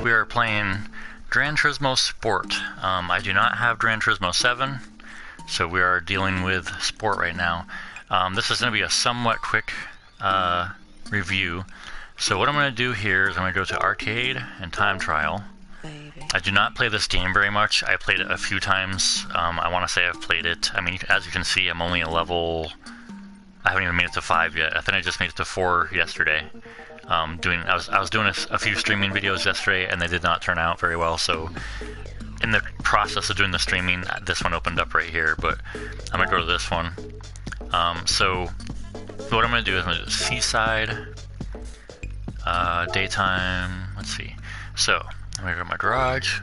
we are playing Gran Turismo Sport. I do not have Gran Turismo 7, so we are dealing with Sport right now. This is going to be a somewhat quick review. So what I'm going to do here is I'm going to go to Arcade and Time Trial. I do not play this game very much. I played it a few times. I want to say I've played it. I mean, as you can see, I'm only a level... I haven't even made it to 5 yet. I think I just made it to 4 yesterday. I was doing a few streaming videos yesterday, and they did not turn out very well. So, in the process of doing the streaming, this one opened up right here. But I'm gonna go to this one. So, what I'm gonna do is I'm gonna do Seaside, daytime. Let's see. So, I'm gonna go to my garage.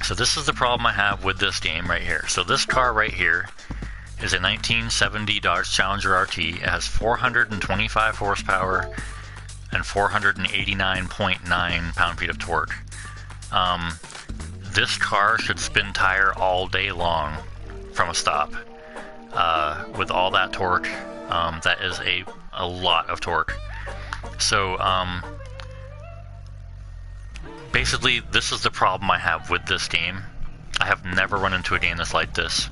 So this is the problem I have with this game right here. So this car right here is a 1970 Dodge Challenger RT. It has 425 horsepower and 489.9 pound-feet of torque. This car should spin tire all day long from a stop. With all that torque, that is a lot of torque. So, basically, this is the problem I have with this game. I have never run into a game that's like this.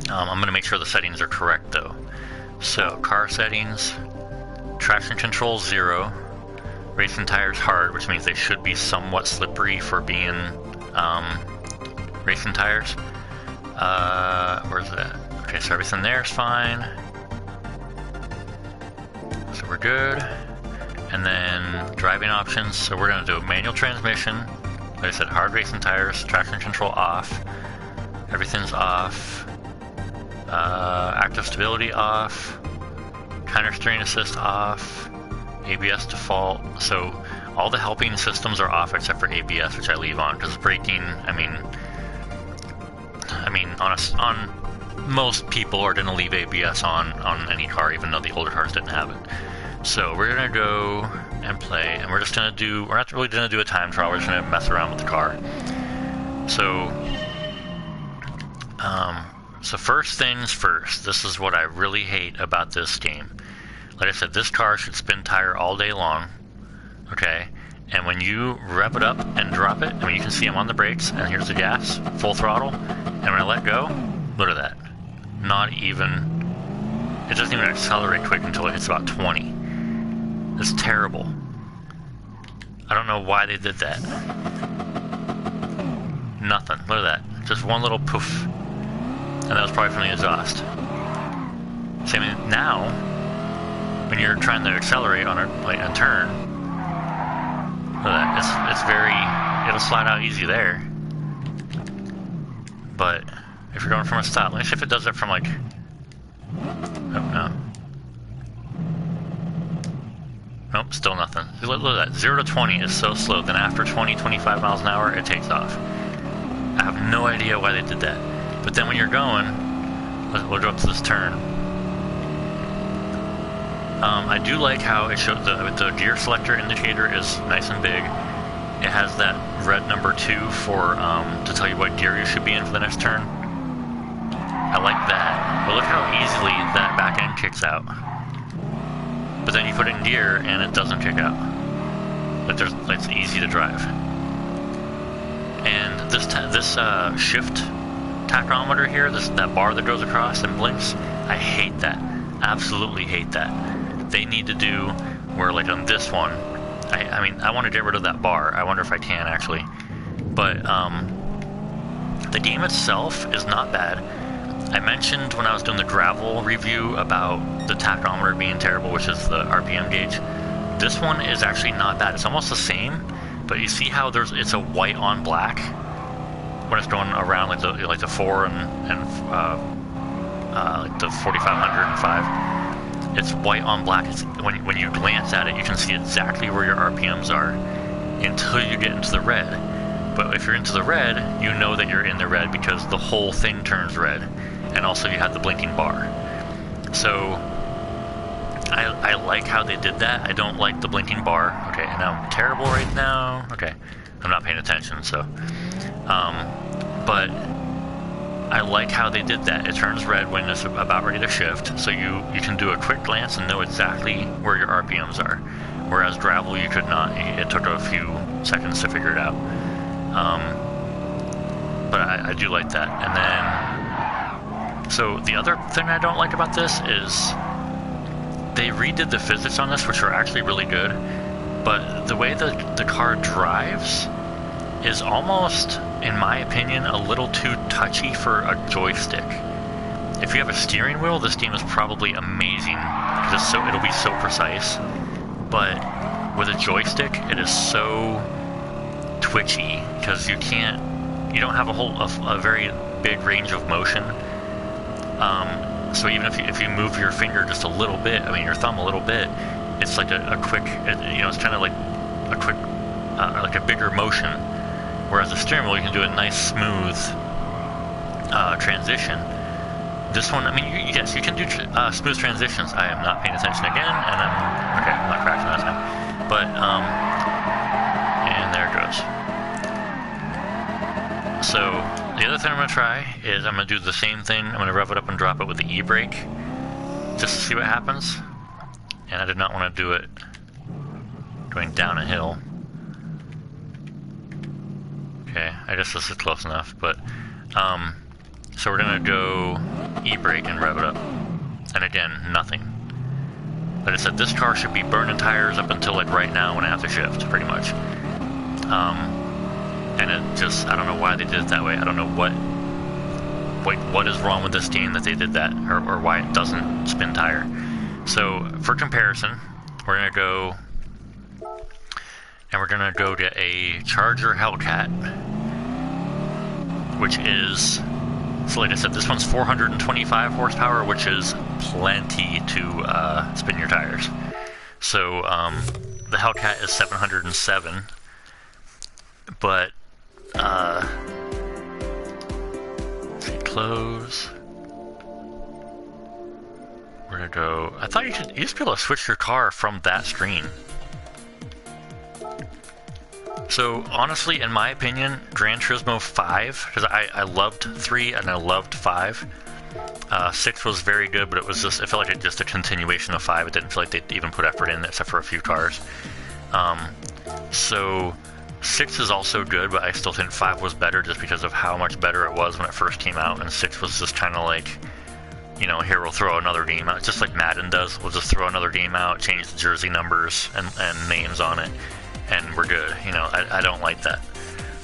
I'm going to make sure the settings are correct though. So, car settings, traction control 0, racing tires hard, which means they should be somewhat slippery for being racing tires. Where's that? Okay, so everything there is fine. So we're good. And then driving options, so we're going to do a manual transmission. Like I said, hard racing tires, traction control off, everything's off. Active stability off, counter steering assist off, ABS default. So all the helping systems are off except for ABS, which I leave on because braking. I mean, on most people are going to leave ABS on any car, even though the older cars didn't have it. So we're going to go and play, and we're not really going to do a time trial. We're just going to mess around with the car. So first things first, this is what I really hate about this game. Like I said, this car should spin tire all day long, okay? And when you rev it up and drop it, I mean, you can see I'm on the brakes, and here's the gas, full throttle, and when I let go, look at that. Not even, it doesn't even accelerate quick until it hits about 20. It's terrible. I don't know why they did that. Nothing, look at that. Just one little poof. And that was probably from the exhaust. See, I mean, now, when you're trying to accelerate on a turn, look at that, it's very, it'll slide out easy there. But if you're going from a stop, let me see if it does it from like, oh no. Nope, still nothing. Look at that, 0 to 20 is so slow, then after 20, 25 miles an hour, it takes off. I have no idea why they did that. But then when you're going, we'll go up to this turn. I do like how it shows the gear selector indicator is nice and big. It has that red number 2 for to tell you what gear you should be in for the next turn. I like that. But look how easily that back end kicks out. But then you put it in gear and it doesn't kick out. Like it's easy to drive. And this shift tachometer here, that bar that goes across and blinks, I hate that. Absolutely hate that. They need to do where, like on this one, I mean, I want to get rid of that bar. I wonder if I can actually. But the game itself is not bad. I mentioned when I was doing the gravel review about the tachometer being terrible, which is the RPM gauge. This one is actually not bad. It's almost the same, but you see how it's a white on black when it's going around like the 4 and like the 4500 and 5. It's white on black. When you glance at it, you can see exactly where your RPMs are until you get into the red. But if you're into the red, you know that you're in the red because the whole thing turns red, and also you have the blinking bar. So I like how they did that. I don't like the blinking bar. Okay, and I'm terrible right now. Okay, I'm not paying attention. So, but I like how they did that. It turns red when it's about ready to shift, so you can do a quick glance and know exactly where your RPMs are. whereas gravel you could not. It took a few seconds to figure it out. But I do like that. And then, so the other thing I don't like about this is they redid the physics on this, which are actually really good, but the way the car drives is almost, in my opinion, a little too touchy for a joystick. If you have a steering wheel, this game is probably amazing, because it'll be so precise, but with a joystick, it is so twitchy, because you don't have a very big range of motion. So even if you move your finger just a little bit, I mean your thumb a little bit, it's like a quick, it's kind of like a quick, like a bigger motion. Whereas the steering wheel, you can do a nice smooth transition. This one, I mean, yes, you can do smooth transitions. I am not paying attention again, and I'm not crashing that time. But and there it goes. So the other thing I'm going to try is I'm going to do the same thing. I'm going to rev it up and drop it with the e-brake just to see what happens. And I did not want to do it going down a hill. Okay, I guess this is close enough, but so we're going to go e-brake and rev it up. And again, nothing. Like I said, this car should be burning tires up until like right now when I have to shift, pretty much. And it just, I don't know why they did it that way. I don't know what is wrong with this game that they did that, or why it doesn't spin tire. So, for comparison, we're going to go, and we're going to go to a Charger Hellcat, which is, so like I said, this one's 425 horsepower, which is plenty to spin your tires. So, the Hellcat is 707, but let's see, close. We're gonna go. I thought you used to be able to switch your car from that screen. So honestly, in my opinion, Gran Turismo 5, because I loved 3 and I loved 5. 6 was very good, but it felt like it just a continuation of 5. It didn't feel like they even put effort in, except for a few cars. So 6 is also good, but I still think 5 was better just because of how much better it was when it first came out, and 6 was just kind of like, you know, here we'll throw another game out, just like Madden does. We'll just throw another game out, change the jersey numbers and names on it, and we're good. You know, I don't like that.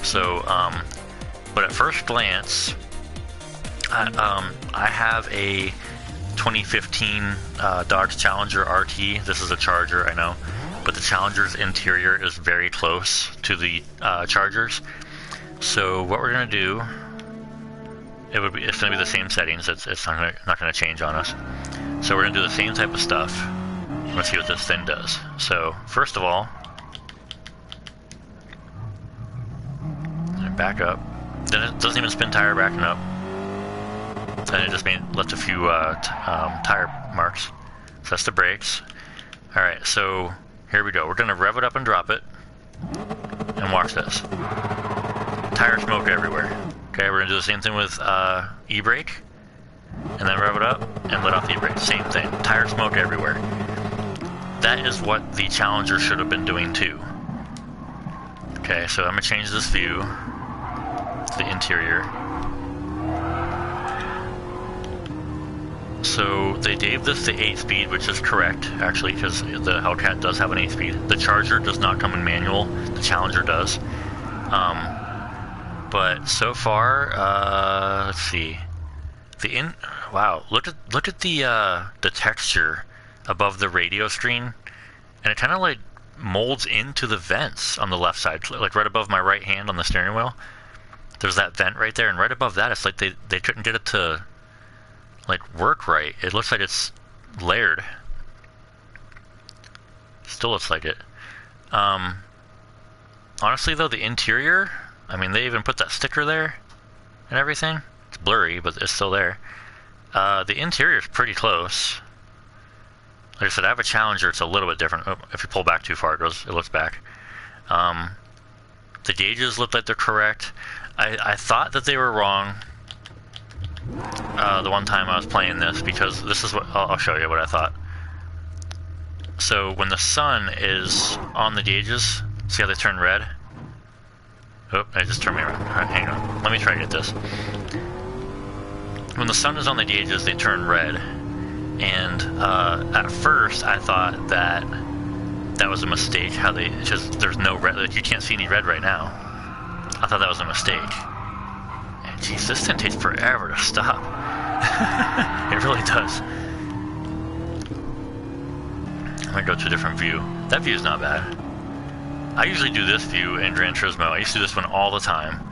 So, but at first glance, I have a 2015 Dodge Challenger RT. This is a Charger, I know, but the Challenger's interior is very close to the Charger's. So what we're gonna do, it's gonna be the same settings. It's not gonna change on us. So we're gonna do the same type of stuff. Let's see what this thing does. So first of all, back up. Then it doesn't even spin tire backing up. And it just left a few tire marks. So that's the brakes. Alright, so here we go. We're gonna rev it up and drop it. And watch this. Tire smoke everywhere. Okay, we're gonna do the same thing with e-brake. And then rev it up and let off the e-brake. Same thing. Tire smoke everywhere. That is what the Challenger should have been doing too. Okay, so I'm gonna change this view. The interior. So they gave this the 8-speed, which is correct, actually, because the Hellcat does have an 8-speed. The Charger does not come in manual. The Challenger does. But so far, let's see. Wow, look at the texture above the radio screen, and it kind of like molds into the vents on the left side, like right above my right hand on the steering wheel. There's that vent right there, and right above that, it's like they couldn't get it to like work right. It looks like it's layered. Still looks like it. Honestly though, the interior, I mean, they even put that sticker there and everything. It's blurry, but it's still there. The interior is pretty close. Like I said, I have a Challenger. It's a little bit different. Oh, if you pull back too far, it looks back. The gauges look like they're correct. I thought that they were wrong the one time I was playing this, because this is what I'll show you what I thought. So when the sun is on the gauges, see how they turn red? Oh, I just turned me around. Alright, hang on. Let me try to get this. When the sun is on the gauges, they turn red. And at first, I thought that that was a mistake. How they just there's no red. Like, you can't see any red right now. I thought that was a mistake. And jeez, this thing takes forever to stop. It really does. I'm gonna go to a different view. That view's not bad. I usually do this view in Gran Turismo. I used to do this one all the time.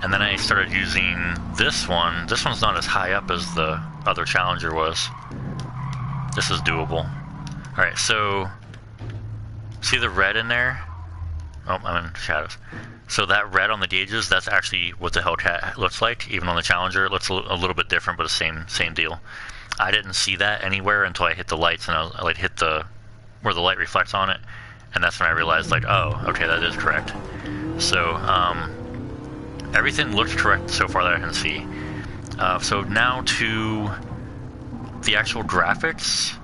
And then I started using this one. This one's not as high up as the other Challenger was. This is doable. Alright, so see the red in there? Oh, I'm in shadows. So that red on the gauges, that's actually what the Hellcat looks like. Even on the Challenger, it looks a little bit different, but the same deal. I didn't see that anywhere until I hit the lights, and I like hit the where the light reflects on it, and that's when I realized, like, oh, okay, that is correct. So everything looks correct so far that I can see. So now to the actual graphics.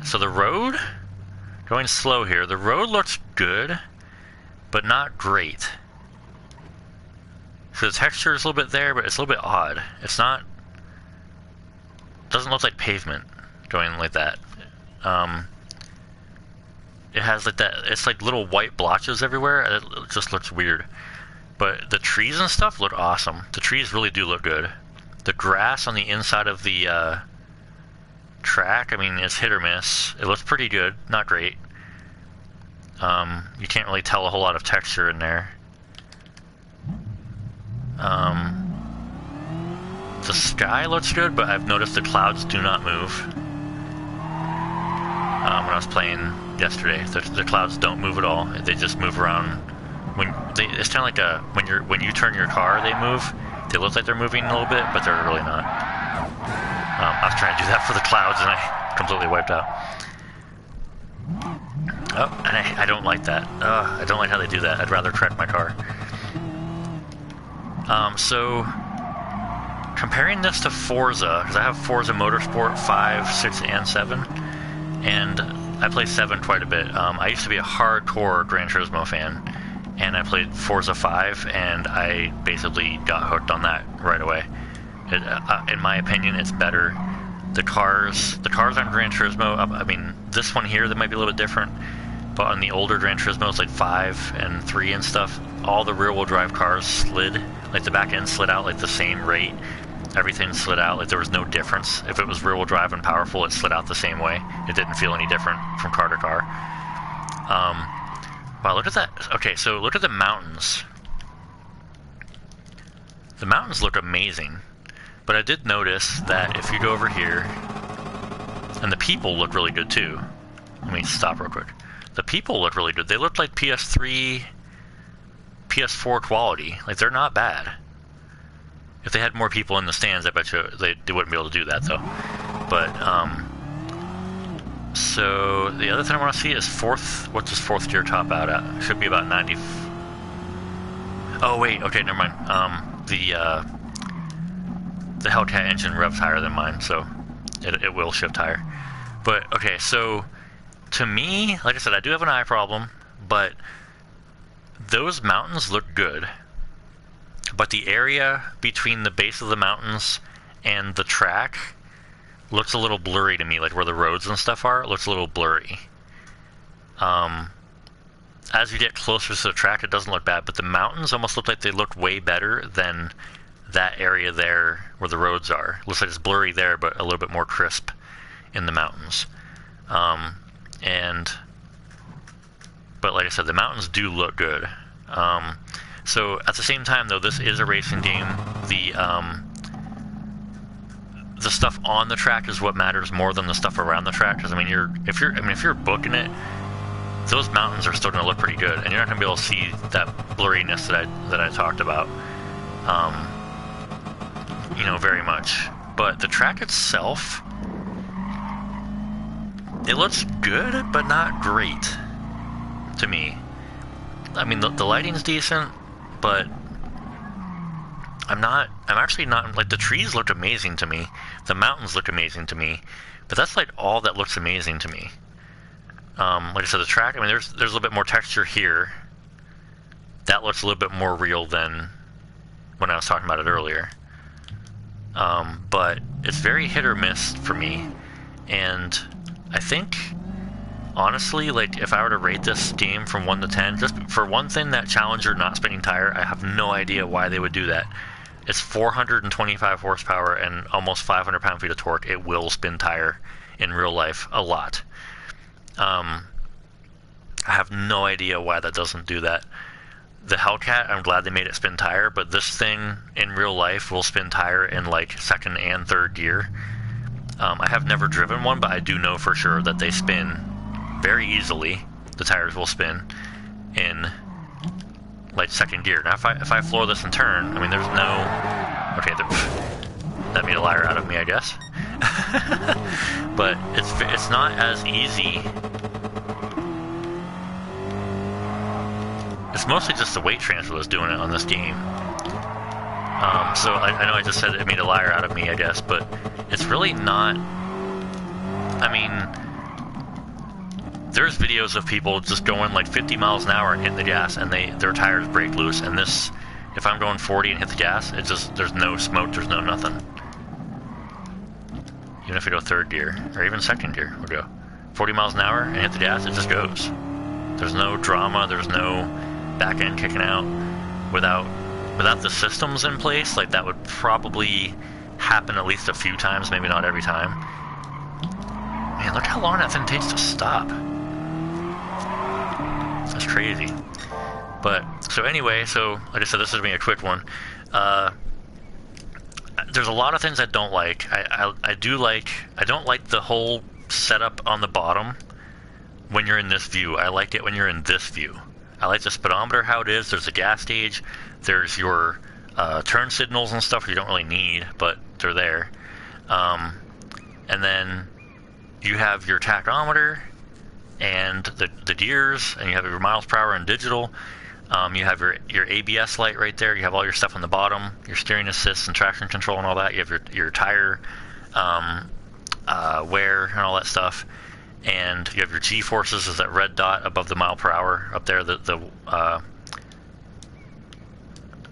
So the road, going slow here, the road looks good, but not great. So the texture is a little bit there, but it's a little bit odd. It's not, doesn't look like pavement going like that. It has like that, it's like little white blotches everywhere, and it just looks weird. But the trees and stuff look awesome. The trees really do look good. The grass on the inside of the track, I mean, it's hit or miss. It looks pretty good, not great. You can't really tell a whole lot of texture in there. The sky looks good, but I've noticed the clouds do not move. When I was playing yesterday, the clouds don't move at all. They just move around. It's kind of like when you turn your car, they move. They look like they're moving a little bit, but they're really not. I was trying to do that for the clouds, and I completely wiped out. Oh, and I don't like that. I don't like how they do that. I'd rather correct my car. So comparing this to Forza, because I have Forza Motorsport 5, 6, and 7, and I play 7 quite a bit. I used to be a hardcore Gran Turismo fan, and I played Forza 5, and I basically got hooked on that right away. In my opinion, it's better. The cars on Gran Turismo, I mean, this one here, that might be a little bit different, but on the older Gran Turismos, like 5 and 3 and stuff, all the rear-wheel drive cars slid, like the back end slid out like the same rate. Everything slid out, like there was no difference. If it was rear-wheel drive and powerful, it slid out the same way. It didn't feel any different from car to car. Wow, look at that. Okay, so look at the mountains. The mountains look amazing. But I did notice that if you go over here, and the people look really good too. Let me stop real quick. The people look really good. They look like PS3, PS4 quality. Like, they're not bad. If they had more people in the stands, I bet you they wouldn't be able to do that, though. But, so the other thing I want to see is fourth. What's this fourth gear top out at? Should be about 90. Oh wait, okay, never mind. The Hellcat engine revs higher than mine, so it will shift higher. But okay, so to me, like I said, I do have an eye problem, but those mountains look good. But the area between the base of the mountains and the track looks a little blurry to me, like where the roads and stuff are, it looks a little blurry. As you get closer to the track, it doesn't look bad, but the mountains almost look like they look way better than that area there where the roads are. It looks like it's blurry there, but a little bit more crisp in the mountains. But like I said, the mountains do look good. So at the same time, though, this is a racing game. The stuff on the track is what matters more than the stuff around the track. Because I mean, if you're booking it, those mountains are still going to look pretty good, and you're not going to be able to see that blurriness that I talked about. Very much. But the track itself, it looks good, but not great to me. I mean, the lighting's decent, but I'm actually not, like, the trees look amazing to me. The mountains look amazing to me. But that's like all that looks amazing to me. Like I said, the track, I mean, there's a little bit more texture here. That looks a little bit more real than when I was talking about it earlier. But it's very hit or miss for me. And I think, honestly, like, if I were to rate this game from 1 to 10, just for one thing, that Challenger not spinning tire, I have no idea why they would do that. It's 425 horsepower and almost 500 pound-feet of torque. It will spin tire in real life a lot. I have no idea why that doesn't do that. The Hellcat, I'm glad they made it spin tire, but this thing in real life will spin tire in like second and third gear. I have never driven one, but I do know for sure that they spin very easily. The tires will spin in like second gear. Now, if I floor this and turn, I mean, there's no... Okay, that made a liar out of me, I guess. But it's not as easy. It's mostly just the weight transfer that's doing it on this game. So I know I just said it made a liar out of me, I guess, but it's really not... I mean, there's videos of people just going like 50 miles an hour and hitting the gas, and their tires break loose, and this, if I'm going 40 and hit the gas, it just, there's no smoke, there's no nothing. Even if I go third gear, or even second gear, we'll go 40 miles an hour and hit the gas, it just goes. There's no drama, there's no back end kicking out. Without the systems in place, like, that would probably happen at least a few times, maybe not every time. Man, look how long that thing takes to stop. That's crazy. But, so anyway, so, like I said, this is going to be a quick one. There's a lot of things I don't like. I don't like the whole setup on the bottom when you're in this view. I like it when you're in this view. I like the speedometer how it is. There's a gas gauge. There's your turn signals and stuff you don't really need, but they're there. And then you have your tachometer and the gears, and you have your miles per hour in digital. You have your ABS light right there. You have all your stuff on the bottom, your steering assist and traction control and all that. You have your tire wear and all that stuff. And you have your G-forces is that red dot above the mile per hour up there,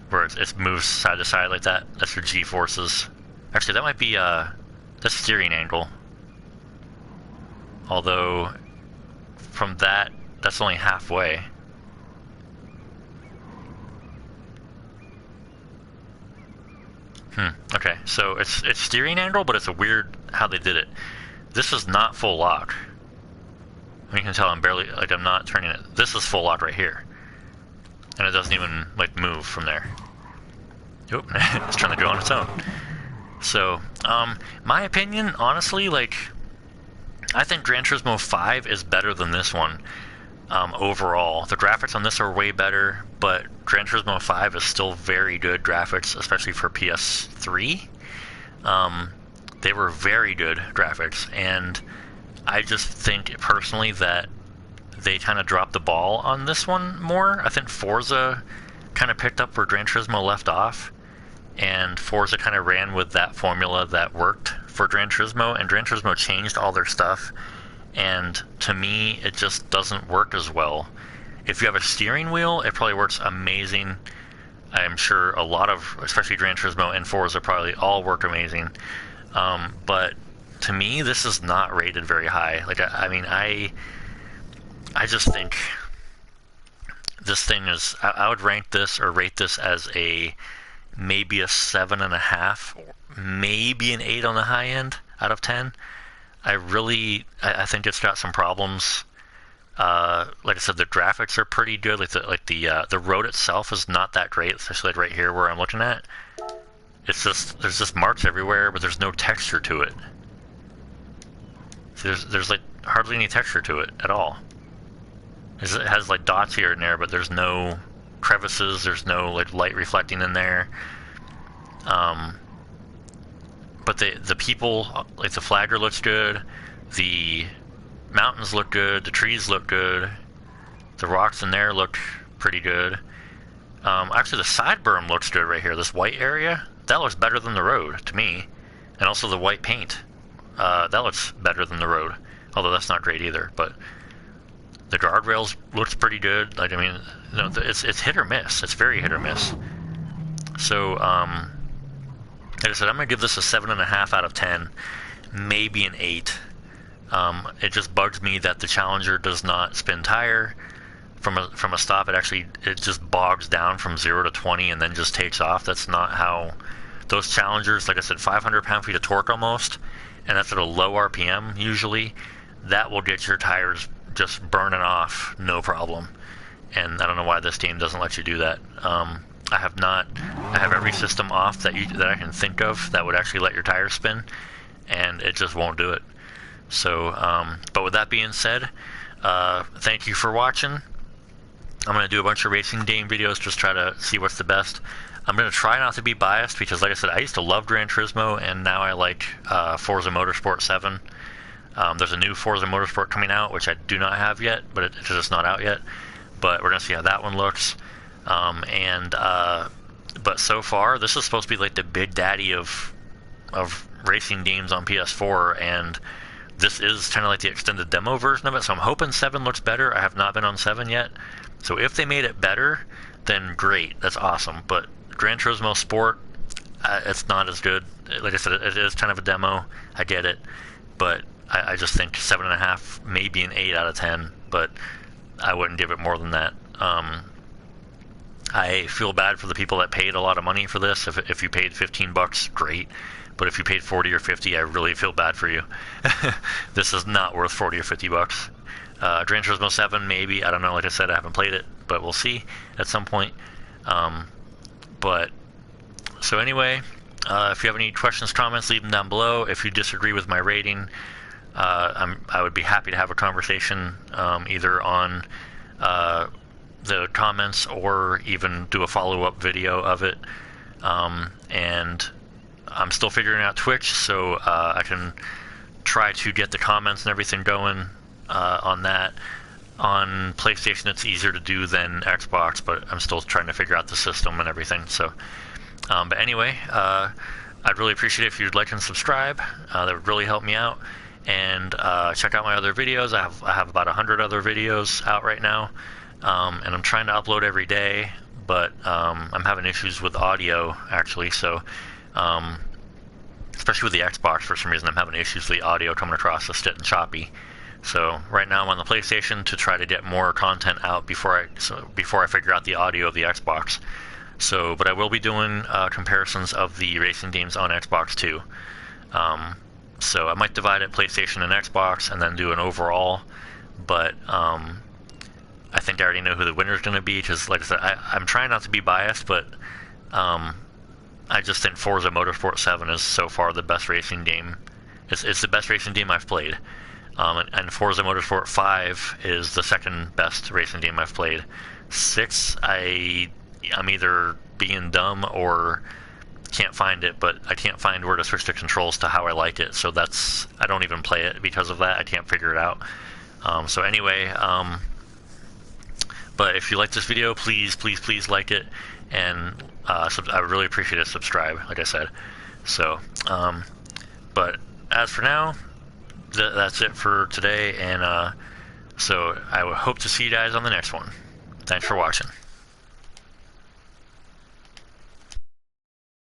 where it moves side to side like that. That's your G-forces. Actually, that might be that's steering angle. Although from that's only halfway. Okay, so it's steering angle, but it's a weird how they did it. This is not full lock. You can tell I'm barely, like, I'm not turning it. This is full lock right here. And it doesn't even, like, move from there. Oop, it's trying to go on its own. So, my opinion, honestly, like, I think Gran Turismo 5 is better than this one, overall. The graphics on this are way better, but Gran Turismo 5 is still very good graphics, especially for PS3. They were very good graphics, and I just think personally that they kind of dropped the ball on this one more. I think Forza kind of picked up where Gran Turismo left off, and Forza kind of ran with that formula that worked for Gran Turismo, and Gran Turismo changed all their stuff, and to me it just doesn't work as well. If you have a steering wheel, it probably works amazing. I'm sure a lot of, especially Gran Turismo and Forza, probably all work amazing. But to me, this is not rated very high. Like, I mean, I just think this thing is, I would rank this or rate this as maybe a 7.5, maybe an 8 on the high end out of 10. I think it's got some problems. Like I said, the graphics are pretty good. The road itself is not that great, especially like right here where I'm looking at. It's just, there's just marks everywhere, but there's no texture to it. So there's like hardly any texture to it at all. It has like dots here and there, but there's no crevices, there's no like light reflecting in there. But the people, like the flagger looks good, the mountains look good, the trees look good, the rocks in there look pretty good. Actually, the side berm looks good right here. This white area, that looks better than the road to me, and also the white paint. that looks better than the road, although that's not great either. But the guardrails looks pretty good. Like, I mean, you know, it's hit or miss. It's very hit or miss. So, like I said, I'm gonna give this a 7.5 out of 10, maybe an 8. It just bugs me that the Challenger does not spin tire from a stop. It just bogs down from 0 to 20 and then just takes off. That's not how those Challengers, like I said, 500 pound-feet of torque almost, and that's at a low RPM usually. That will get your tires just burning off, no problem. And I don't know why this game doesn't let you do that. I have every system off that I can think of that would actually let your tires spin, and it just won't do it. So, but with that being said, thank you for watching. I'm going to do a bunch of racing game videos, just try to see what's the best. I'm going to try not to be biased because, like I said, I used to love Gran Turismo, and now I like Forza Motorsport 7. There's a new Forza Motorsport coming out, which I do not have yet, but it's just not out yet. But we're going to see how that one looks. But so far, this is supposed to be like the big daddy of racing games on PS4, and this is kind of like the extended demo version of it. So I'm hoping 7 looks better. I have not been on 7 yet. So if they made it better, then great. That's awesome. But Gran Turismo Sport, it's not as good. Like I said, it is kind of a demo. I get it. But I just think 7.5, maybe an 8 out of 10. But I wouldn't give it more than that. I feel bad for the people that paid a lot of money for this. If you paid $15, great. But if you paid 40 or 50, I really feel bad for you. This is not worth 40 or 50 bucks. Gran Turismo 7, maybe. I don't know. Like I said, I haven't played it, but we'll see at some point. So anyway, if you have any questions, comments, leave them down below. If you disagree with my rating, I would be happy to have a conversation, either on the comments or even do a follow-up video of it. And I'm still figuring out Twitch, so I can try to get the comments and everything going on that. On PlayStation, it's easier to do than Xbox, but I'm still trying to figure out the system and everything. So, but anyway, I'd really appreciate it if you'd like and subscribe. That would really help me out. And check out my other videos. I have about 100 other videos out right now, and I'm trying to upload every day, but I'm having issues with audio actually. So, especially with the Xbox, for some reason I'm having issues with the audio coming across as getting choppy. So right now I'm on the PlayStation to try to get more content out before I figure out the audio of the Xbox. So, but I will be doing comparisons of the racing games on Xbox too. So I might divide it PlayStation and Xbox and then do an overall. But I think I already know who the winner is going to be, because, like I said, I'm trying not to be biased, but I just think Forza Motorsport 7 is so far the best racing game. It's the best racing game I've played. And Forza Motorsport 5 is the second best racing game I've played. 6, I'm either being dumb or can't find it, but I can't find where to switch the controls to how I like it, so I don't even play it because of that. I can't figure it out. So anyway, but if you like this video, please like it, and I would really appreciate it. Subscribe, like I said. So, but as for now, that's it for today, and so I hope to see you guys on the next one. Thanks for watching.